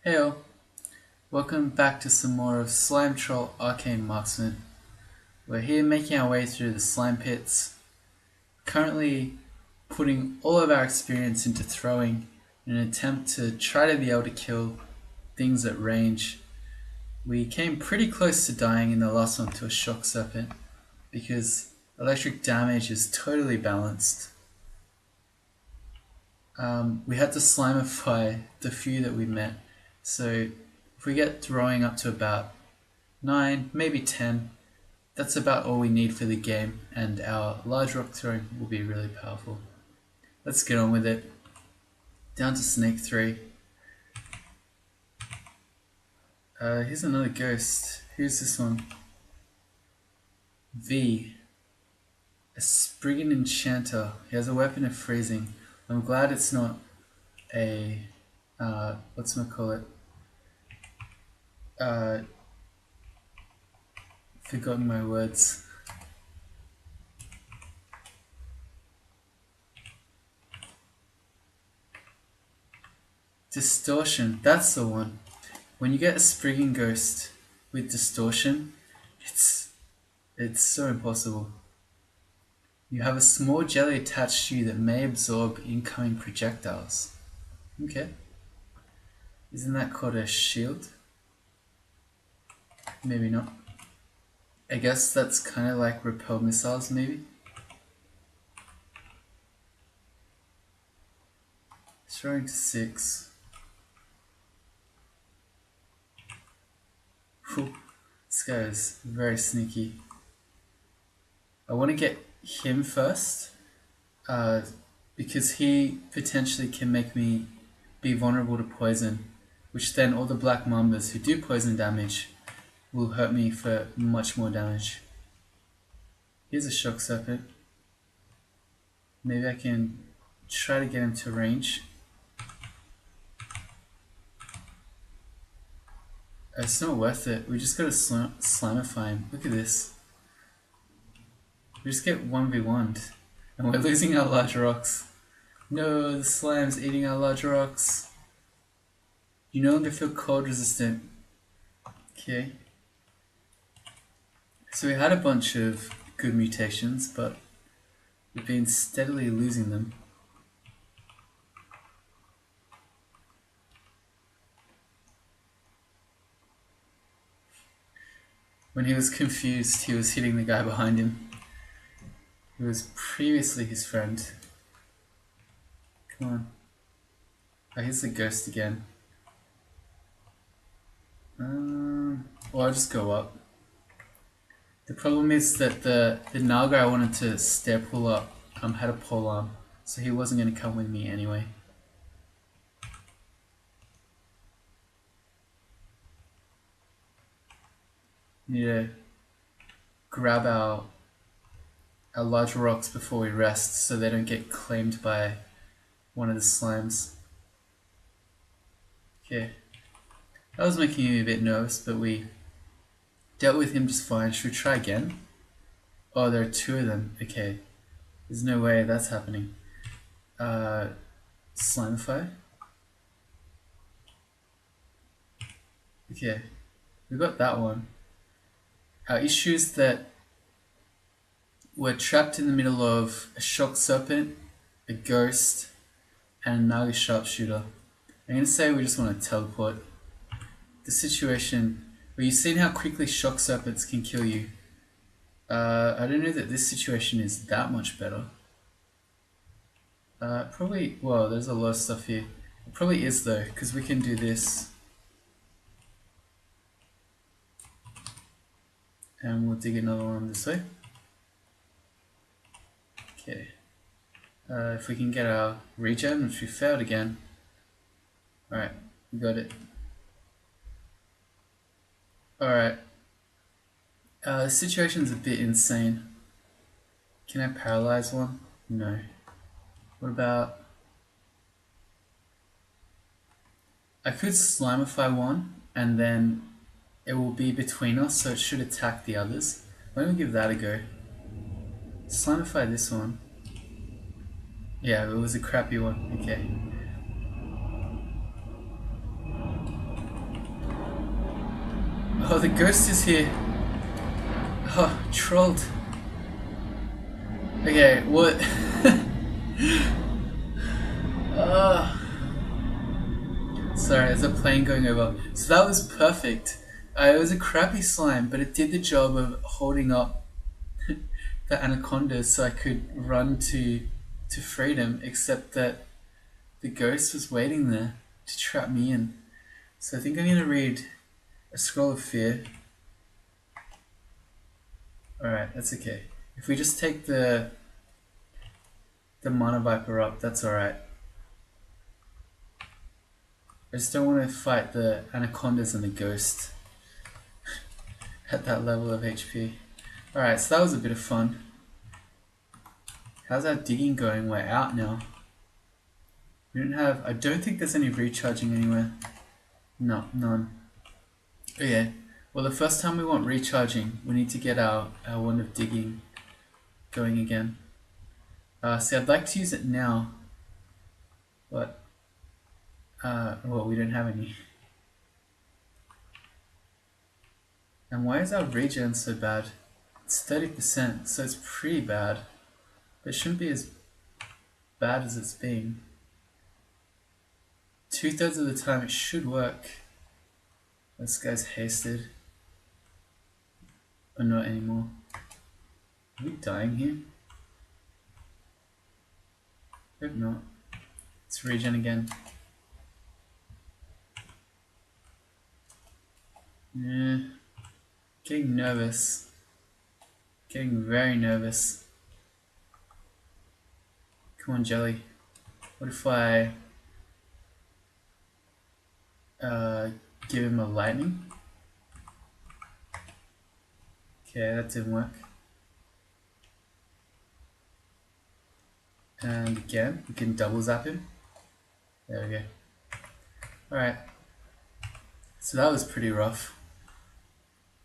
Heyo, welcome back to some more of Troll Arcane Marksman. We're here making our way through the slime pits, currently putting all of our experience into throwing in an attempt to try to be able to kill things at range. We came pretty close to dying in the last one to a shock serpent because electric damage is totally balanced. We had to slimify the few that we met, so if we get throwing up to about 9, maybe 10, that's about all we need for the game, and our large rock throwing will be really powerful. Let's get on with it. Down to Snake 3. Here's another ghost. Who's this one? V. A Spriggan Enchanter. He has a weapon of freezing. I'm glad it's not a... whatchamacallit? Forgotten my words. Distortion, that's the one. When you get a Spriggan Ghost with Distortion, it's so impossible. You have a small jelly attached to you that may absorb incoming projectiles. Okay. Isn't that called a shield? Maybe not. I guess that's kind of like repel missiles, maybe? Throwing to 6. Whew. This guy is very sneaky. I want to get him first, because he potentially can make me be vulnerable to poison, which then all the black mambas who do poison damage will hurt me for much more damage. Here's a shock serpent. Maybe I can try to get him to range. It's not worth it. We just gotta slimify him. Look at this. We just get 1v1'd. And we're losing our large rocks. No, the slime's eating our large rocks. You no longer feel cold resistant. Okay. So we had a bunch of good mutations, but we've been steadily losing them. When he was confused, he was hitting the guy behind him, who was previously his friend. Come on. Oh, here's the ghost again. Well, I'll just go up. The problem is that the Naga I wanted to stair pull up had a pole arm, so he wasn't going to come with me anyway. Need to grab our large rocks before we rest so they don't get claimed by one of the slimes. Okay. That was making me a bit nervous, but we dealt with him just fine. Should we try again? Oh, there are 2 of them. Okay. There's no way that's happening. Slimify. Okay. We got that one. Our issue is that we're trapped in the middle of a shock serpent, a ghost, and a Naga sharpshooter. I'm going to say we just want to teleport. The situation where you've seen how quickly shock serpents can kill you. I don't know that this situation is that much better. Probably, well, there's a lot of stuff here. It probably is though, because we can do this. And we'll dig another one this way. Okay. If we can get our regen, which we failed again. Alright, we got it. Alright. The situation's a bit insane. Can I paralyze one? No. What about... I could slimify one, and then it will be between us, so it should attack the others. Why don't we give that a go? Slimify this one. Yeah, it was a crappy one. Okay. Oh, the ghost is here. Oh, trolled. Okay, what? Sorry, there's a plane going over. So that was perfect. It was a crappy slime, but it did the job of holding up the anaconda so I could run to freedom, except that the ghost was waiting there to trap me in. So I think I'm going to read a Scroll of Fear. Alright, that's okay. If we just take the Mana Viper up, that's alright. I just don't want to fight the anacondas and the ghost at that level of HP. Alright, so that was a bit of fun. How's our digging going? We're out now. We don't have... I don't think there's any recharging anywhere. No, none. Okay, well the first time we want recharging, we need to get our Wand of Digging going again. See, I'd like to use it now, but... well, we don't have any. And why is our regen so bad? It's 30%, so it's pretty bad. But it shouldn't be as bad as it's been. 2/3 of the time it should work. This guy's hasted. Or not anymore. Are we dying here? Hope not. Let's regen again. Yeah. Getting nervous. Getting very nervous. Come on, Jelly. What if I give him a lightning? Okay, that didn't work. And again, we can double zap him. There we go. Alright. So that was pretty rough.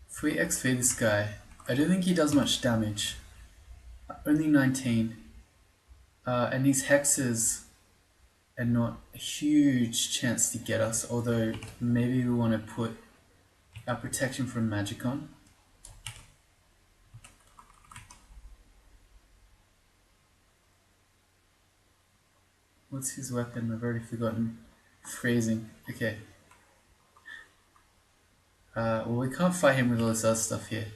If we XP this guy, I don't think he does much damage. Only 19. And these hexes are not a huge chance to get us, although maybe we want to put our protection from magic on. What's his weapon? I've already forgotten. Freezing. Okay. Well, we can't fight him with all this other stuff here.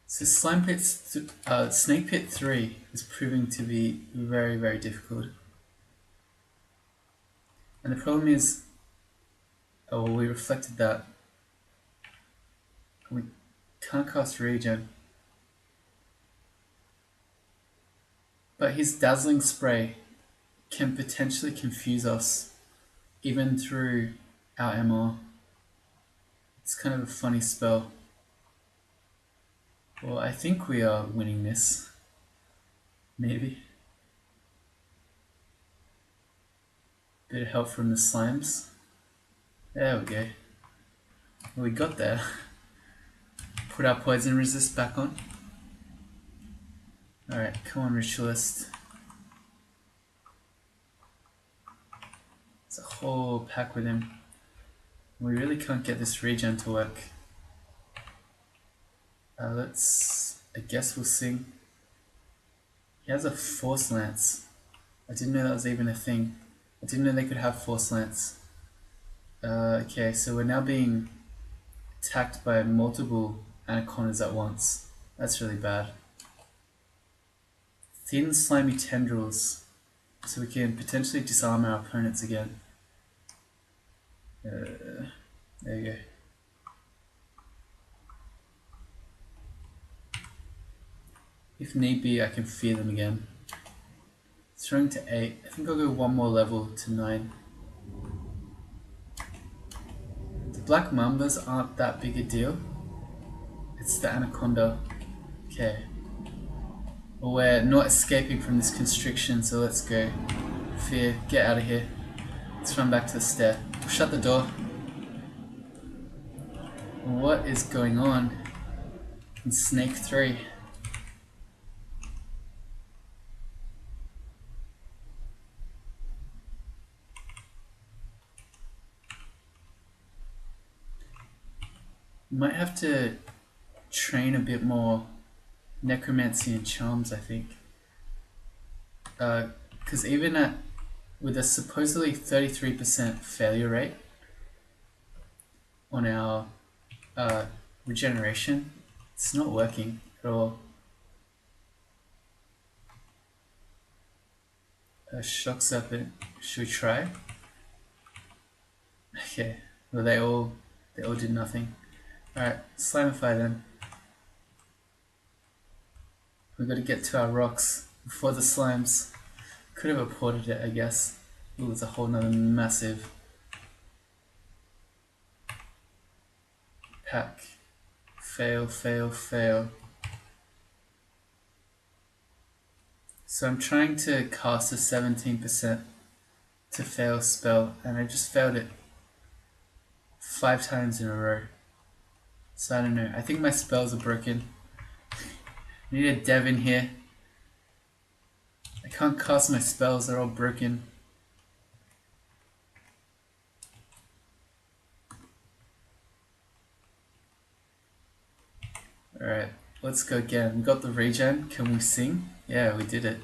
So Snake Pit 3 is proving to be very, very difficult. And the problem is, oh, well, we reflected that. We can't cast regen. But his Dazzling Spray can potentially confuse us, even through our MR. It's kind of a funny spell. Well, I think we are winning this. Maybe. Bit of help from the slimes. There we go. Well, we got there. Put our poison resist back on. Alright, come on, Ritualist. It's a whole pack with him. We really can't get this regen to work. I guess we'll sing. He has a Force Lance. I didn't know that was even a thing. I didn't know they could have Force Lance. Okay, so we're now being attacked by multiple anacondas at once. That's really bad. Thin slimy tendrils, so we can potentially disarm our opponents again. There you go. If need be, I can fear them again. Throwing to 8. I think I'll go one more level to 9. The black mambas aren't that big a deal. It's the anaconda. Okay. Well, we're not escaping from this constriction, so let's go. Fear, get out of here. Let's run back to the stair. Shut the door. What is going on in Snake 3? Might have to train a bit more necromancy and charms, I think. Because even with a supposedly 33% failure rate on our regeneration, it's not working at all. Shock serpent, should we try? Okay, well they all did nothing. Alright, Slimify then. We've got to get to our rocks before the slimes. Could have aborted it, I guess. It was a whole nother massive pack. Fail, fail, fail. So I'm trying to cast a 17% to fail spell, and I just failed it 5 times in a row. So I don't know. I think my spells are broken. I need a dev in here. I can't cast my spells, they're all broken. Alright, let's go again. We got the regen. Can we sing? Yeah, we did it.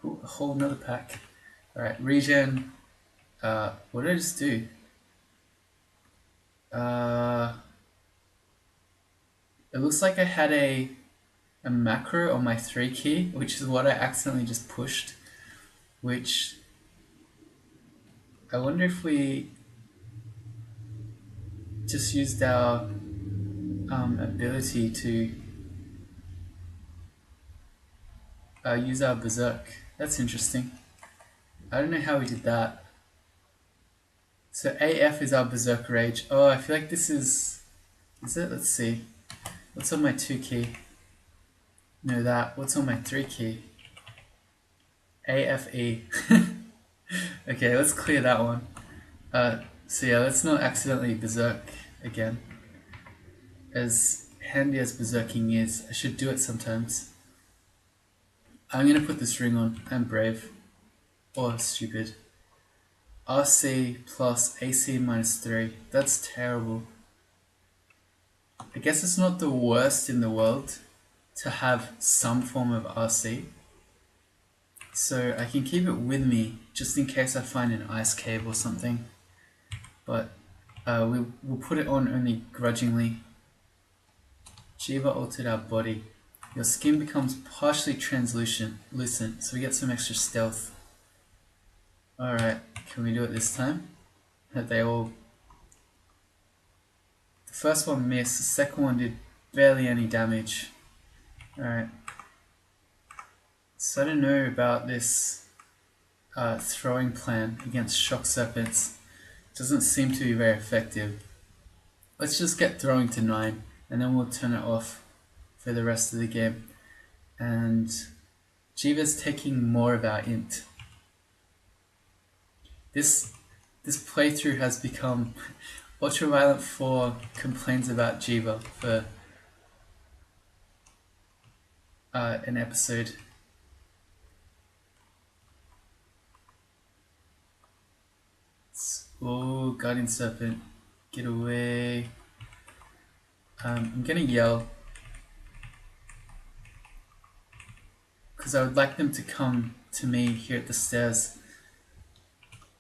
Ooh, a whole nother pack. Alright, regen. What did I just do? It looks like I had a macro on my 3 key, which is what I accidentally just pushed, which I wonder if we just used our ability to use our berserk. That's interesting. I don't know how we did that. So AF is our berserk rage. Oh, I feel like this is it? Let's see. What's on my 2 key? No, that. What's on my 3 key? AFE. Okay, let's clear that one. So yeah, let's not accidentally berserk again. As handy as berserking is, I should do it sometimes. I'm gonna put this ring on. I'm brave. Or stupid. RC plus AC minus 3. That's terrible. I guess it's not the worst in the world to have some form of RC. So I can keep it with me just in case I find an ice cave or something. But we'll put it on only grudgingly. Jiva altered our body. Your skin becomes partially translucent, so we get some extra stealth. Alright, can we do it this time? They all... The first one missed, the second one did barely any damage. Alright. So I don't know about this throwing plan against shock serpents. Doesn't seem to be very effective. Let's just get throwing to 9 and then we'll turn it off for the rest of the game. And Jiva's taking more of our int. This playthrough has become Ultraviolent 4 complains about Jiva for an episode. Oh, Guardian Serpent, get away. I'm gonna yell because I would like them to come to me here at the stairs.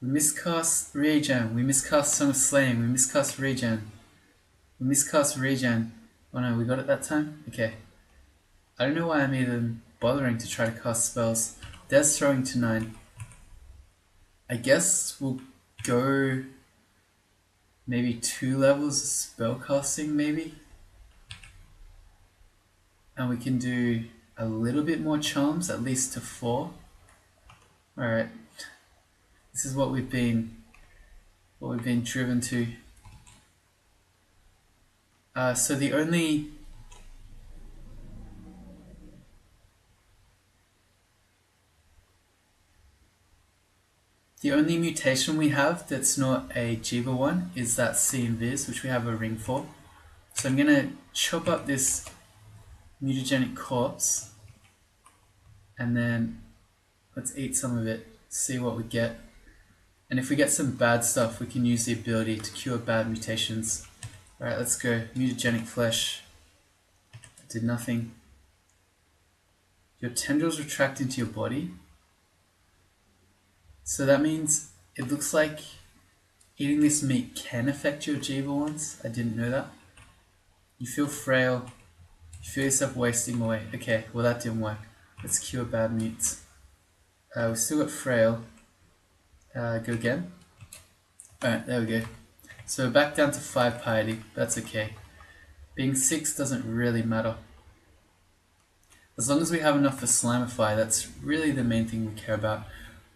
We miscast regen, we miscast Song of Slaying, we miscast regen. We miscast regen. Oh no, we got it that time? Okay. I don't know why I'm even bothering to try to cast spells. There's throwing to 9. I guess we'll go maybe 2 levels of spell casting maybe. And we can do a little bit more charms, at least to 4. Alright. This is what we've been driven to. So the only mutation we have that's not a Jiva one is that C Invis, which we have a ring for. So I'm gonna chop up this mutagenic corpse, and then let's eat some of it, see what we get. And if we get some bad stuff, we can use the ability to cure bad mutations. Alright, let's go. Mutagenic flesh. Did nothing. Your tendrils retract into your body. So that means it looks like eating this meat can affect your Jivya ones. I didn't know that. You feel frail. You feel yourself wasting away. Okay, well that didn't work. Let's cure bad mutes. We still got frail. Go again. Alright, there we go. So we're back down to 5 piety. That's okay. Being 6 doesn't really matter. As long as we have enough for Slimify, that's really the main thing we care about.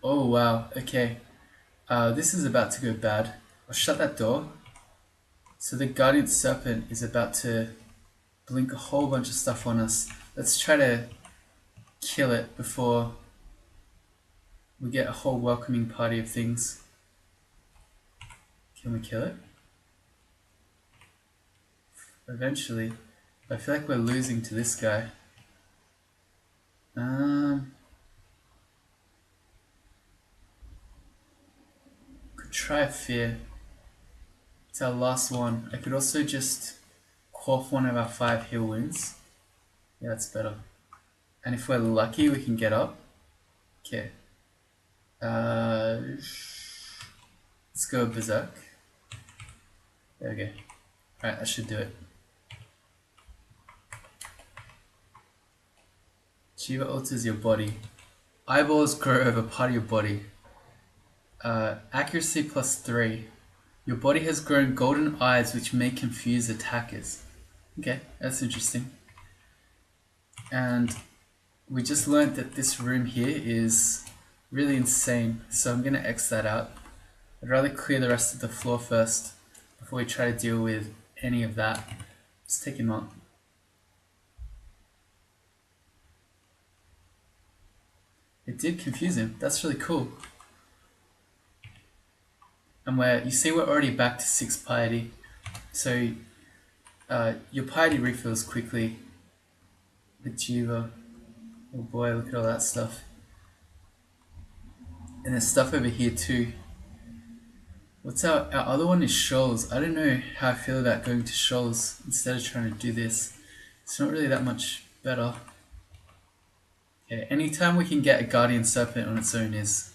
Oh wow, okay. This is about to go bad. I'll shut that door. So the Guardian Serpent is about to blink a whole bunch of stuff on us. Let's try to kill it before we get a whole welcoming party of things. Can we kill it? Eventually. I feel like we're losing to this guy. Could try Fear. It's our last one. I could also just quaff one of our 5 heal wounds. Yeah, that's better. And if we're lucky, we can get up. Okay. Let's go Berserk. There we go. Alright, that should do it. Jivya alters your body. Eyeballs grow over part of your body. Accuracy +3. Your body has grown golden eyes which may confuse attackers. Okay, that's interesting. And we just learned that this room here is really insane, so I'm going to X that out. I'd rather clear the rest of the floor first before we try to deal with any of that. Let's take him out. It did confuse him. That's really cool. And you see we're already back to 6 piety. So your piety refills quickly with Jivya. Oh boy, look at all that stuff. And there's stuff over here too. What's our other one is Shoals. I don't know how I feel about going to Shoals instead of trying to do this. It's not really that much better. Okay, anytime we can get a Guardian Serpent on its own is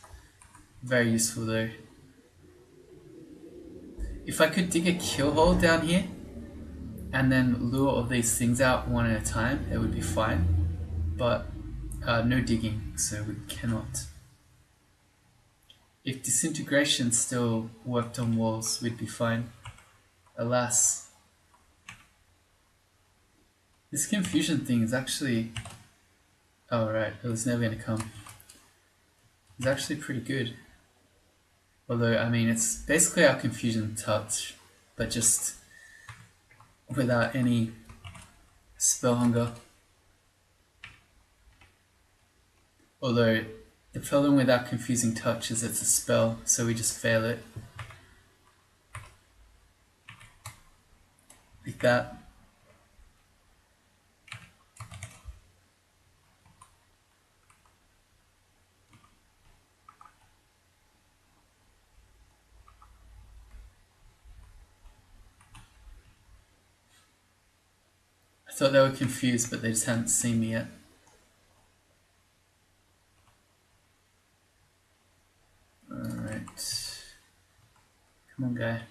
very useful though. If I could dig a kill hole down here and then lure all these things out one at a time, it would be fine. But no digging, so we cannot. If disintegration still worked on walls, we'd be fine. Alas. This confusion thing is actually... Oh right, it was never going to come. It's actually pretty good. Although, I mean, it's basically our confusion touch, but just without any spell hunger. Although, the problem with our confusing touch is it's a spell, so we just fail it. Like that. I thought they were confused, but they just hadn't seen me yet. Alright. Come on, guy.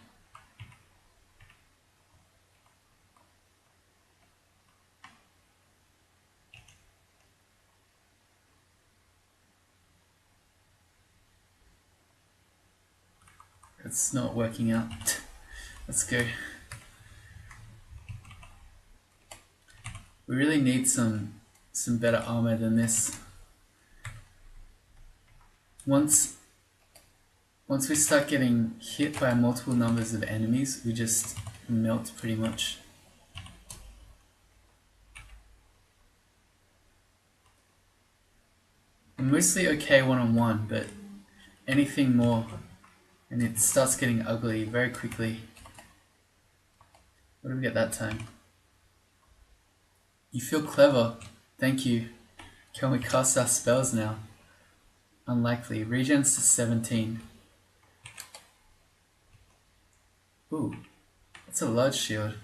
It's not working out. Let's go. We really need some better armor than this. Once we start getting hit by multiple numbers of enemies, we just melt pretty much. I'm mostly okay one-on-one, but anything more and it starts getting ugly very quickly. What do we get that time? You feel clever. Thank you. Can we cast our spells now? Unlikely. Regens to 17. Ooh, that's a large shield.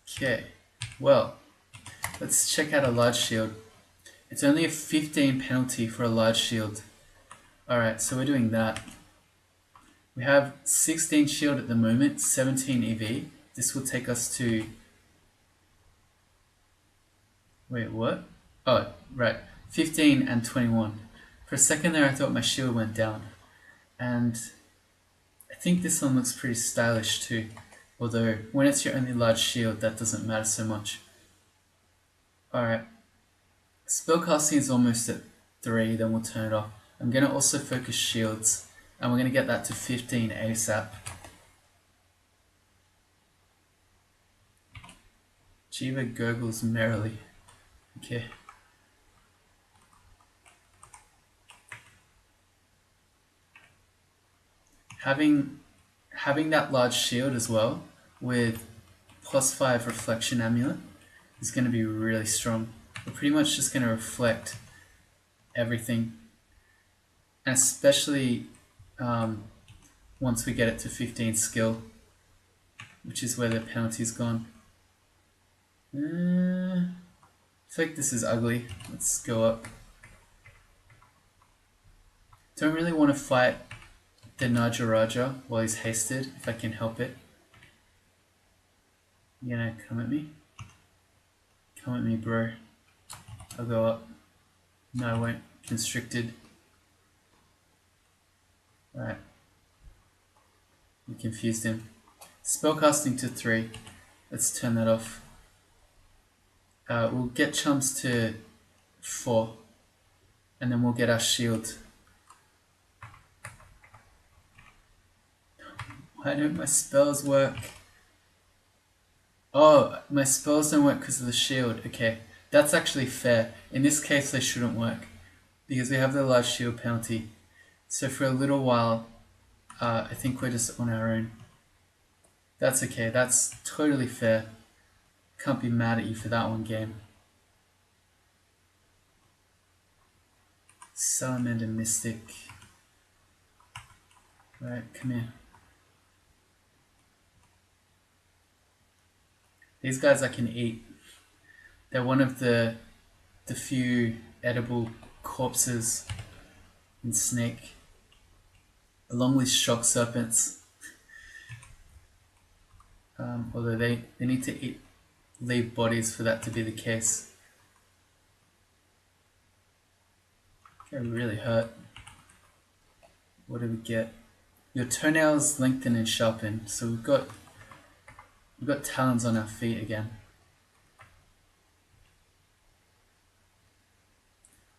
Okay, well, let's check out a large shield. It's only a 15 penalty for a large shield. Alright, so we're doing that. We have 16 shield at the moment, 17 EV. This will take us to... Wait, what? Oh, right. 15 and 21. For a second there I thought my shield went down. And I think this one looks pretty stylish too. Although, when it's your only large shield, that doesn't matter so much. Alright. Spellcasting is almost at 3, then we'll turn it off. I'm going to also focus shields, and we're going to get that to 15 ASAP. Jivya gurgles merrily. Okay. Having that large shield as well, with +5 reflection amulet, is going to be really strong. We're pretty much just going to reflect everything. And especially once we get it to 15 skill, which is where the penalty's gone. I feel like this is ugly. Let's go up. Don't really want to fight the Najaraja while he's hasted, if I can help it. You gonna come at me? Come at me, bro. I'll go up. No, I won't. Constricted. Alright. We confused him. Spellcasting to 3. Let's turn that off. We'll get chums to 4. And then we'll get our shield. Why don't my spells work? Oh, my spells don't work because of the shield. Okay, that's actually fair. In this case, they shouldn't work because we have the large shield penalty. So for a little while, I think we're just on our own. That's okay. That's totally fair. Can't be mad at you for that one, game. Salamander Mystic. Alright, come here. These guys I can eat. They're one of the few edible corpses in Snake, along with shock serpents. Although they need to leave bodies for that to be the case. They really hurt. What do we get? Your toenails lengthen and sharpen. So we've got talons on our feet again.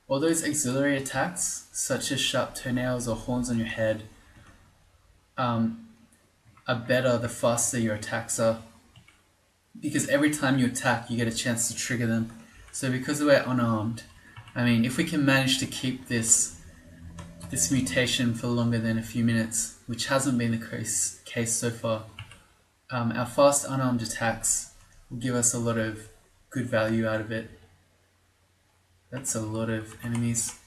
All those auxiliary attacks, such as sharp toenails or horns on your head, are better the faster your attacks are. Because every time you attack, you get a chance to trigger them. So because we're unarmed, I mean, if we can manage to keep this mutation for longer than a few minutes, which hasn't been the case so far, our fast unarmed attacks will give us a lot of good value out of it. That's a lot of enemies.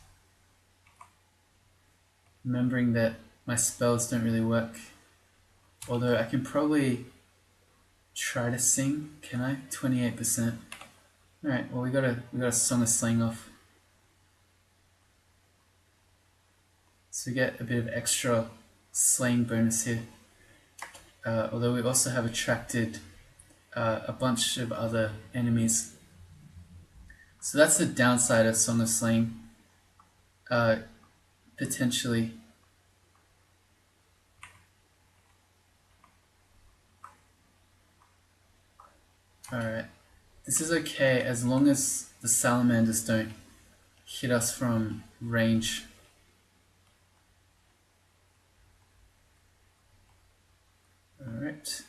Remembering that my spells don't really work. Although I can probably try to sing, can I? 28%. Alright, well we got a Song of Slaying off. So we get a bit of extra slaying bonus here. Although we also have attracted a bunch of other enemies. So that's the downside of Song of Slaying. Potentially. Alright. This is okay as long as the salamanders don't hit us from range. Alright.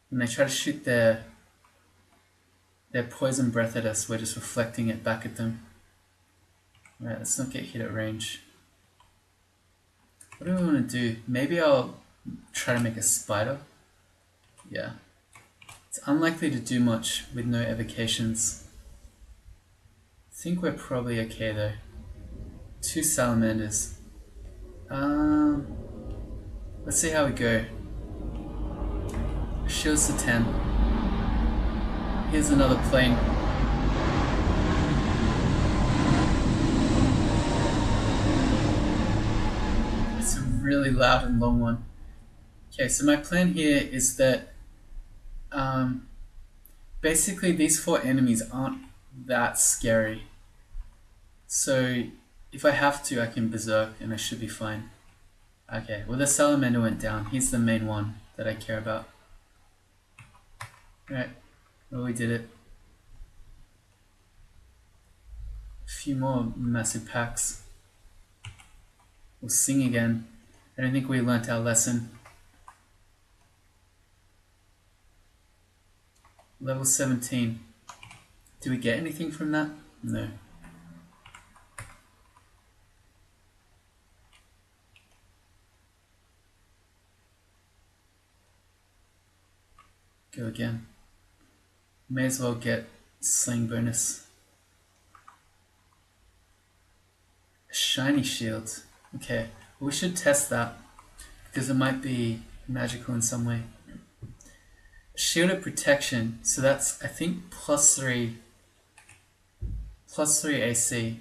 When they try to shoot their poison breath at us, we're just reflecting it back at them. Alright, let's not get hit at range. What do we want to do? Maybe I'll try to make a spider. Yeah, It's unlikely to do much with no evocations. I think we're probably okay though. 2 salamanders. Let's see how we go. Shields to 10. Here's another plane. It's a really loud and long one. Okay, so my plan here is that basically these 4 enemies aren't that scary. So if I have to, I can berserk and I should be fine. Okay, well the salamander went down. He's the main one that I care about. Alright, well we did it. A few more massive packs. We'll sing again. I don't think we learnt our lesson. Level 17. Do we get anything from that? No. Go again. May as well get sling bonus. A shiny shield. Okay, well, we should test that because it might be magical in some way. Shield of protection, so that's I think +3 AC.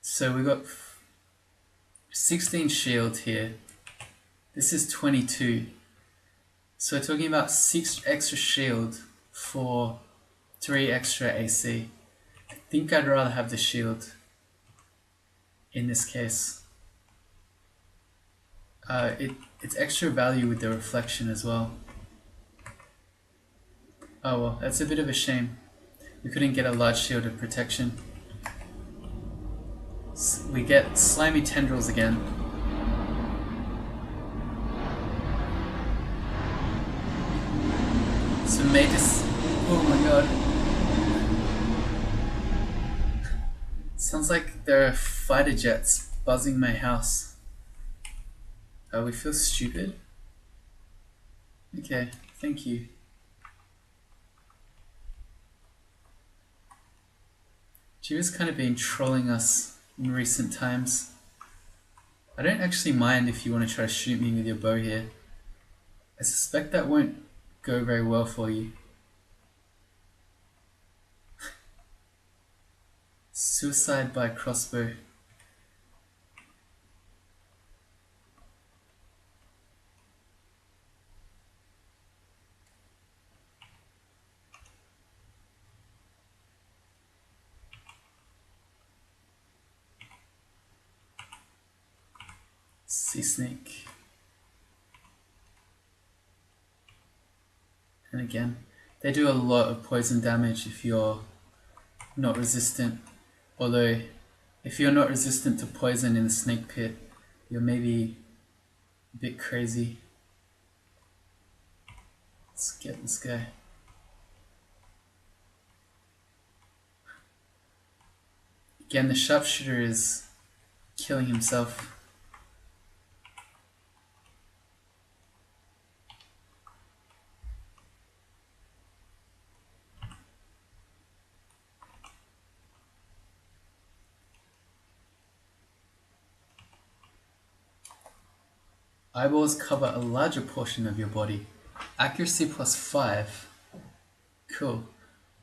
So we got 16 shield here. This is 22. So we're talking about 6 extra shield for 3 extra AC. I think I'd rather have the shield in this case. It's extra value with the reflection as well. Oh well, that's a bit of a shame. We couldn't get a large shield of protection. We get slimy tendrils again. So Magus, oh my god. Sounds like there are fighter jets buzzing my house. Oh, we feel stupid? Okay, thank you. Jivya's kind of been trolling us in recent times. I don't actually mind if you want to try to shoot me with your bow here. I suspect that won't go very well for you. Suicide by crossbow. Sea snake. And again, they do a lot of poison damage if you're not resistant. Although, if you're not resistant to poison in the snake pit, you're maybe a bit crazy. Let's get this guy. Again, the sharpshooter is killing himself. Eyeballs cover a larger portion of your body. Accuracy +5. Cool.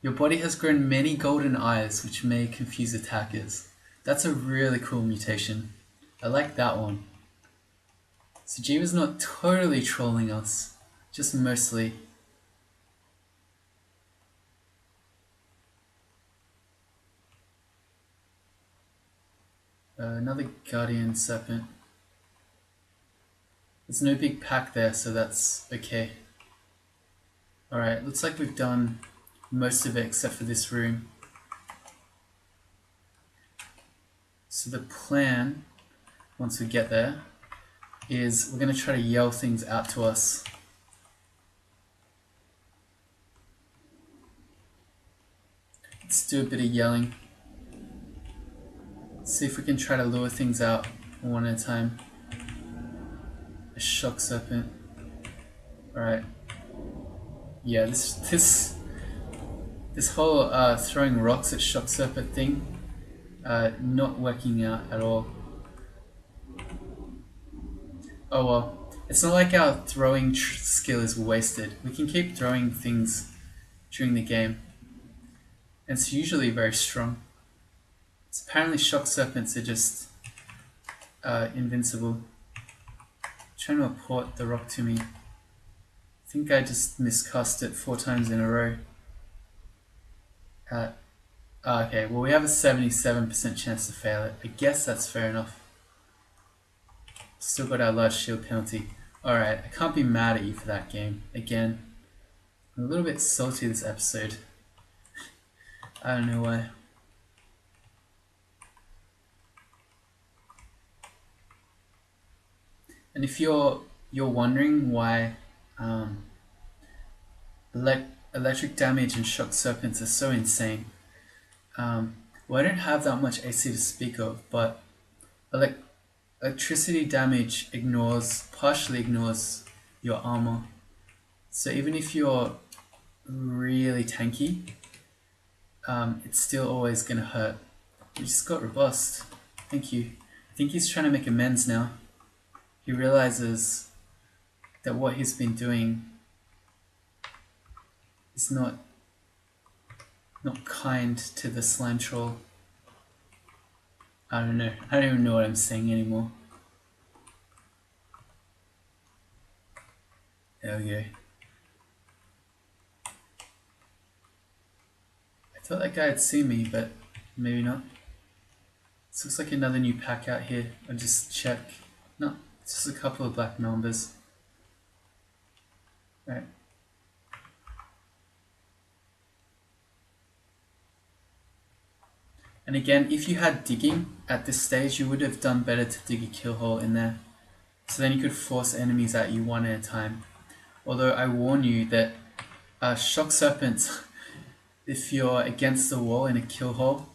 Your body has grown many golden eyes which may confuse attackers. That's a really cool mutation. I like that one. So Jivya's not totally trolling us, just mostly. Another guardian serpent. There's no big pack there, so that's okay. Alright, looks like we've done most of it except for this room. So the plan, once we get there, is we're going to try to yell things out to us. Let's do a bit of yelling. See if we can try to lure things out one at a time. A shock serpent. Alright. Yeah, this whole throwing rocks at shock serpent thing, not working out at all. Oh well, it's not like our throwing skill is wasted. We can keep throwing things during the game. And it's usually very strong. It's apparently shock serpents are just invincible. Trying to apport the rock to me. I think I just miscast it 4 times in a row. Okay, well we have a 77% chance to fail it. I guess that's fair enough. Still got our large shield penalty. Alright, I can't be mad at you for that game. Again, I'm a little bit salty this episode. I don't know why. And if you're wondering why electric damage and shock serpents are so insane, well, I don't have that much AC to speak of, but electricity damage partially ignores your armor. So even if you're really tanky, it's still always gonna hurt. You just got robust. Thank you. I think he's trying to make amends now. He realizes that what he's been doing is not kind to the slime troll. I don't know. I don't even know what I'm saying anymore. There we go. I thought that guy had seen me, but maybe not. This looks like another new pack out here. I'll just check. No, it's just a couple of black numbers. Right. And again, if you had digging at this stage, you would have done better to dig a kill hole in there. So then you could force enemies at you one at a time. Although I warn you that shock serpents, if you're against the wall in a kill hole,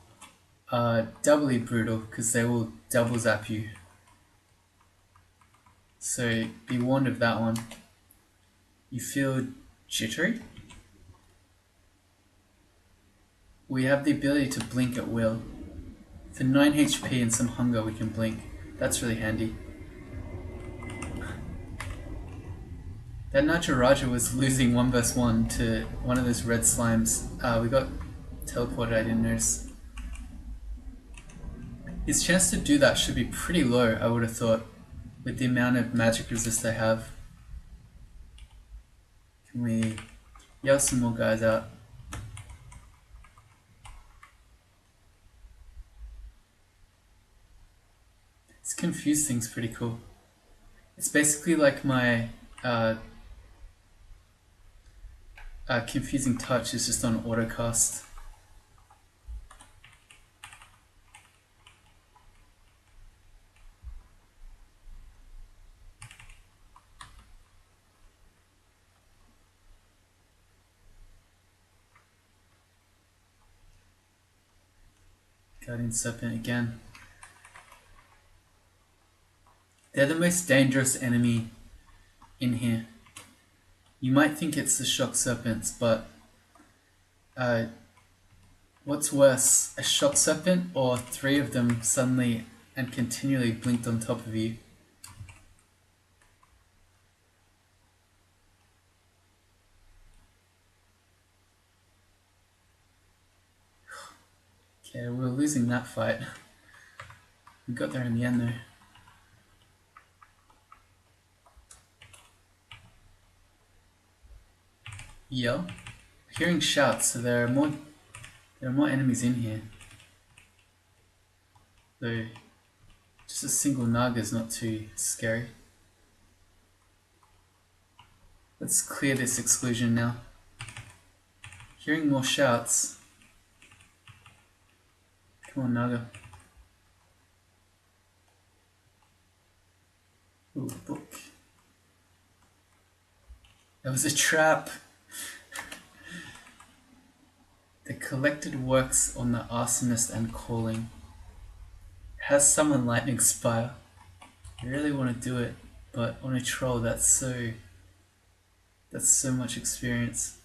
are doubly brutal because they will double zap you. So be warned of that one. You feel jittery? We have the ability to blink at will. For 9 HP and some hunger we can blink. That's really handy. That Nacharaja was losing 1 vs 1 to one of those red slimes. We got teleported, I didn't notice. His chance to do that should be pretty low, I would have thought, with the amount of magic resist they have. Can we yell some more guys out? This confuse thing's pretty cool. It's basically like my confusing touch is just on autocast. Guardian Serpent again. They're the most dangerous enemy in here. You might think it's the shock serpents, but what's worse, a shock serpent or 3 of them suddenly and continually blinked on top of you? Okay, we were losing that fight. We got there in the end though. Yell. Hearing shouts, so there are more enemies in here. Though just a single Naga is not too scary. Let's clear this exclusion now. Hearing more shouts. Come on, Naga. Ooh, book. That was a trap. The collected works on the arsonist and calling. Has someone lightning spire? I really want to do it, but on a troll that's That's so much experience.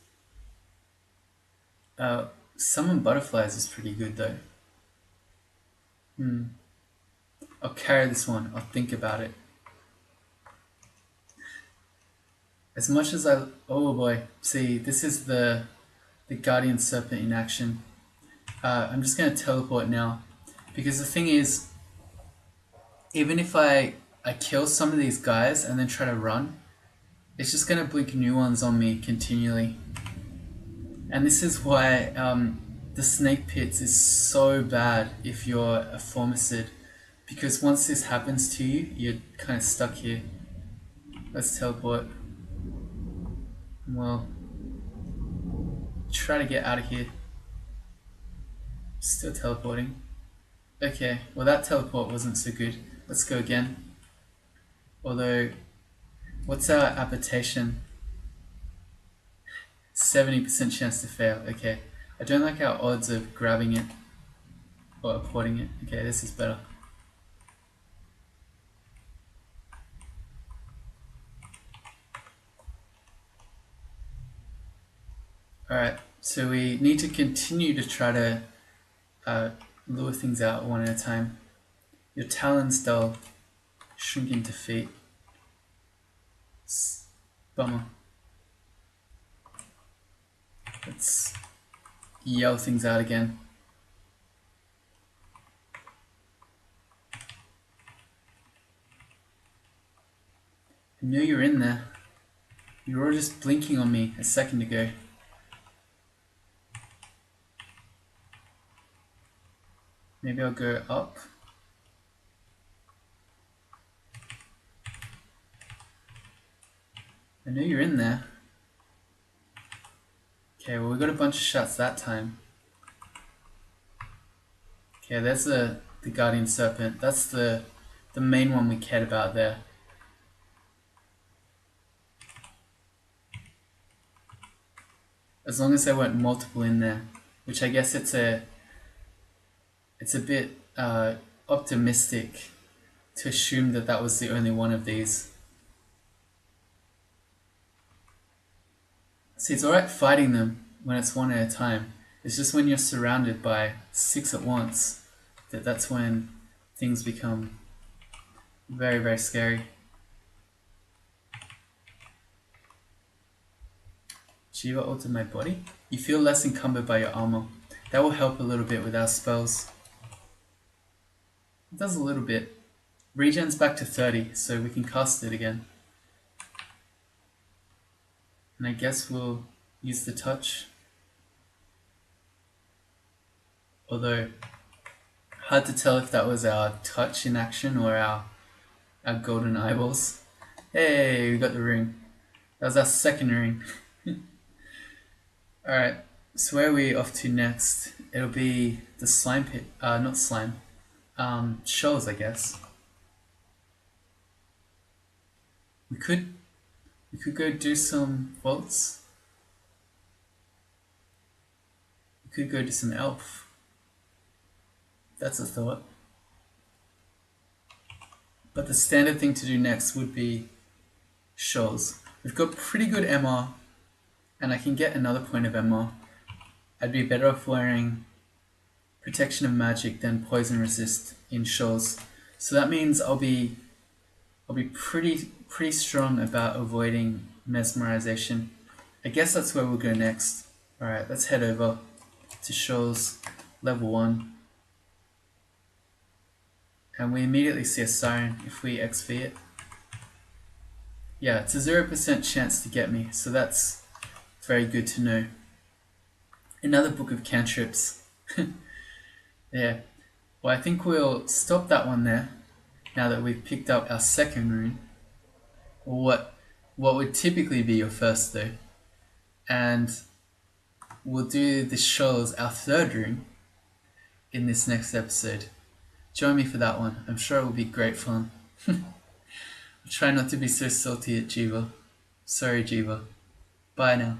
Summon butterflies is pretty good though. I'll carry this one. I'll think about it. As much as I... Oh boy. See, this is the Guardian Serpent in action. I'm just going to teleport now. Because the thing is, even if I kill some of these guys and then try to run, it's just going to blink new ones on me continually. And this is why the snake pits is so bad if you're a Formicid. Because once this happens to you, you're kind of stuck here. Let's teleport. Well, try to get out of here. Still teleporting. Okay, well that teleport wasn't so good. Let's go again. Although, what's our application? 70% chance to fail. Okay, I don't like our odds of grabbing it or porting it. Okay, this is better. Alright, so we need to continue to try to lure things out one at a time. Your talons dull, shrink into feet. Bummer. Let's yell things out again. I knew you were in there. You were just blinking on me a second ago. Maybe I'll go up. I knew you're in there. Okay, well we got a bunch of shots that time. Okay, there's the Guardian Serpent. That's the main one we cared about there. As long as there weren't multiple in there, which I guess it's a bit optimistic to assume that that was the only one of these. See, it's alright fighting them when it's one at a time. It's just when you're surrounded by 6 at once that's when things become very, very scary. Jivya altered my body. You feel less encumbered by your armor. That will help a little bit with our spells. It does a little bit. Regen's back to 30, so we can cast it again. And I guess we'll use the touch. Although, hard to tell if that was our touch in action or our golden eyeballs. Hey, we got the ring. That was our second ring. Alright, so where are we off to next? It'll be the slime pit. Not slime. Shoals, I guess. We could go do some vaults. We could go do some elf. That's a thought. But the standard thing to do next would be shoals. We've got pretty good MR, and I can get another point of MR. I'd be better off wearing protection of magic than poison resist in shoals. So that means I'll be pretty strong about avoiding mesmerization. I guess that's where we'll go next. Alright, let's head over to shoals level 1. And we immediately see a siren if we XP it. Yeah, it's a 0% chance to get me, so that's very good to know. Another book of cantrips. Yeah. Well, I think we'll stop that one there, now that we've picked up our second rune. Or what would typically be your first though. And we'll do the shoals, our third rune, in this next episode. Join me for that one. I'm sure it will be great fun. I'll try not to be so salty at Jivya. Sorry, Jivya. Bye now.